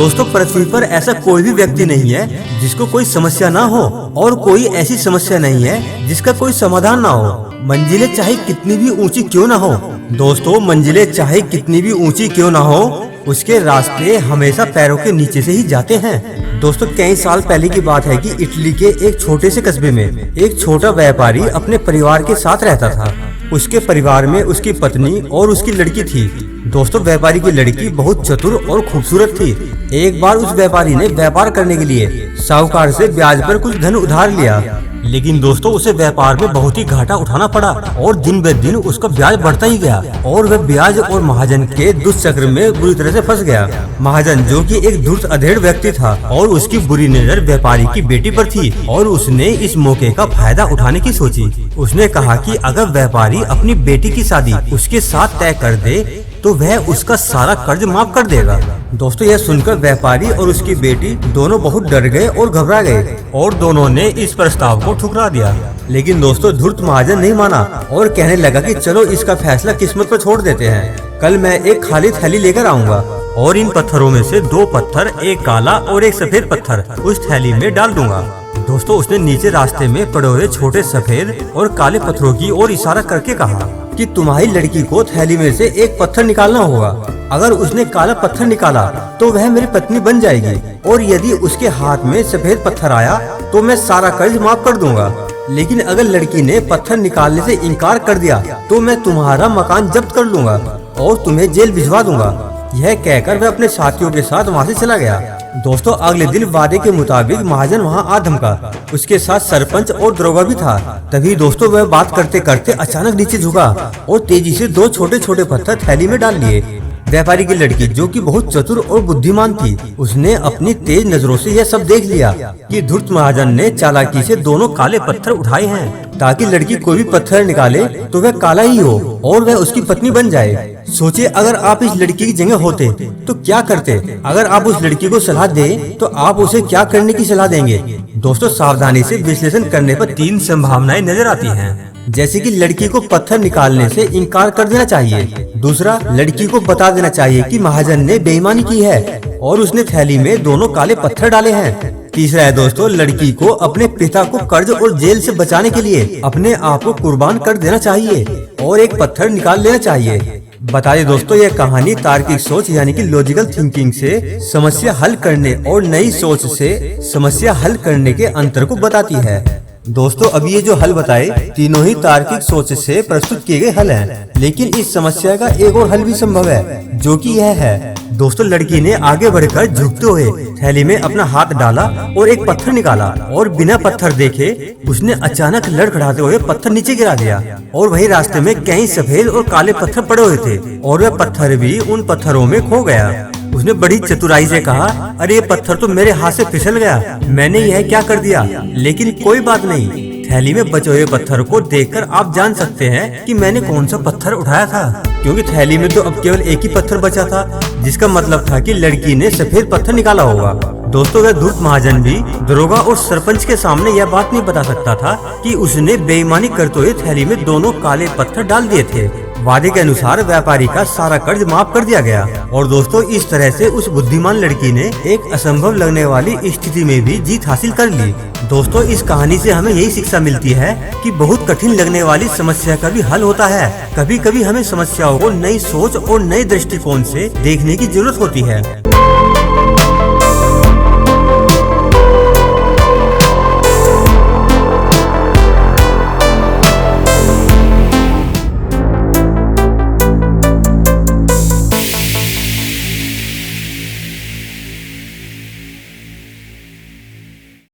दोस्तों पृथ्वी पर ऐसा कोई भी व्यक्ति नहीं है जिसको कोई समस्या ना हो, और कोई ऐसी समस्या नहीं है जिसका कोई समाधान ना हो। मंजिलें चाहे कितनी भी ऊंची क्यों ना हो, दोस्तों मंजिलें चाहे कितनी भी ऊंची क्यों ना हो, उसके रास्ते हमेशा पैरों के नीचे से ही जाते हैं। दोस्तों कई साल पहले की बात है कि इटली के एक छोटे से कस्बे में एक छोटा व्यापारी अपने परिवार के साथ रहता था। उसके परिवार में उसकी पत्नी और उसकी लड़की थी। दोस्तों व्यापारी की लड़की बहुत चतुर और खूबसूरत थी। एक बार उस व्यापारी ने व्यापार करने के लिए साहूकार से ब्याज पर कुछ धन उधार लिया, लेकिन दोस्तों उसे व्यापार में बहुत ही घाटा उठाना पड़ा और दिन ब दिन उसका ब्याज बढ़ता ही गया और वह ब्याज और महाजन के दुष्चक्र में बुरी तरह से फंस गया। महाजन जो कि एक धूर्त अधेड़ व्यक्ति था और उसकी बुरी नजर व्यापारी की बेटी पर थी और उसने इस मौके का फायदा उठाने की सोची। उसने कहा कि अगर व्यापारी अपनी बेटी की शादी उसके साथ तय कर दे तो वह उसका सारा कर्ज माफ कर देगा। दोस्तों यह सुनकर व्यापारी और उसकी बेटी दोनों बहुत डर गए और घबरा गए और दोनों ने इस प्रस्ताव को ठुकरा दिया। लेकिन दोस्तों धूर्त महाजन नहीं माना और कहने लगा कि चलो इसका फैसला किस्मत पर छोड़ देते हैं। कल मैं एक खाली थैली लेकर आऊंगा और इन पत्थरों में से 2 पत्थर, एक काला और एक सफेद पत्थर उस थैली में डाल दूंगा। दोस्तों उसने नीचे रास्ते में पड़े हुए छोटे सफेद और काले पत्थरों की ओर इशारा करके कहा कि तुम्हारी लड़की को थैली में से एक पत्थर निकालना होगा। अगर उसने काला पत्थर निकाला तो वह मेरी पत्नी बन जाएगी, और यदि उसके हाथ में सफेद पत्थर आया तो मैं सारा कर्ज माफ कर दूंगा। लेकिन अगर लड़की ने पत्थर निकालने से इनकार कर दिया तो मैं तुम्हारा मकान जब्त कर लूंगा और तुम्हें जेल भिजवा दूंगा। यह कहकर वह अपने साथियों के साथ वहाँ से चला गया। दोस्तों अगले दिन वादे के मुताबिक महाजन वहाँ आ धमका। उसके साथ सरपंच और दरोगा भी था। तभी दोस्तों वह बात करते करते अचानक नीचे झुका और तेजी से 2 छोटे छोटे पत्थर थैली में डाल लिए। व्यापारी की लड़की जो कि बहुत चतुर और बुद्धिमान थी, उसने अपनी तेज नजरों से यह सब देख लिया कि धूर्त महाजन ने चालाकी से दोनों काले पत्थर उठाए हैं ताकि लड़की कोई भी पत्थर निकाले तो वह काला ही हो और वह उसकी पत्नी बन जाए। सोचिए अगर आप इस लड़की की जगह होते तो क्या करते। अगर आप उस लड़की को सलाह दे तो आप उसे क्या करने की सलाह देंगे। दोस्तों सावधानी से विश्लेषण करने पर 3 संभावनाएं नजर आती हैं, जैसे कि लड़की को पत्थर निकालने से इनकार कर देना चाहिए। दूसरा, लड़की को बता देना चाहिए कि महाजन ने बेईमानी की है और उसने थैली में दोनों काले पत्थर डाले हैं। तीसरा है दोस्तों, लड़की को अपने पिता को कर्ज और जेल से बचाने के लिए अपने आप को कुर्बान कर देना चाहिए और एक पत्थर निकाल लेना चाहिए। बता दें दोस्तों यह कहानी तार्किक सोच यानी कि लॉजिकल थिंकिंग से समस्या हल करने और नई सोच से समस्या हल करने के अंतर को बताती है। दोस्तों अब ये जो हल बताए तीनों ही तार्किक सोच से प्रस्तुत किए गए हल हैं, लेकिन इस समस्या का एक और हल भी संभव है जो कि यह है। दोस्तों लड़की ने आगे बढ़कर झुकते हुए थैली में अपना हाथ डाला और एक पत्थर निकाला और बिना पत्थर देखे उसने अचानक लड़खड़ाते हुए पत्थर नीचे गिरा दिया और वही रास्ते में कई सफेद और काले पत्थर पड़े हुए थे और वह पत्थर भी उन पत्थरों में खो गया। उसने बड़ी चतुराई से कहा, अरे ये पत्थर तो मेरे हाथ से फिसल गया, मैंने यह क्या कर दिया। लेकिन कोई बात नहीं, थैली में बचे हुए पत्थर को देखकर आप जान सकते हैं कि मैंने कौन सा पत्थर उठाया था, क्योंकि थैली में तो अब केवल एक ही पत्थर बचा था, जिसका मतलब था कि लड़की ने सफेद पत्थर निकाला होगा। दोस्तों वह धूर्त महाजन भी दरोगा और सरपंच के सामने यह बात नहीं बता सकता था कि उसने बेईमानी करते हुए थैली में दोनों काले पत्थर डाल दिए थे। वादे के अनुसार व्यापारी का सारा कर्ज माफ कर दिया गया और दोस्तों इस तरह से उस बुद्धिमान लड़की ने एक असंभव लगने वाली स्थिति में भी जीत हासिल कर ली। दोस्तों इस कहानी से हमें यही शिक्षा मिलती है कि बहुत कठिन लगने वाली समस्या का भी हल होता है। कभी कभी हमें समस्याओं को नई सोच और नए दृष्टिकोण से देखने की जरूरत होती है।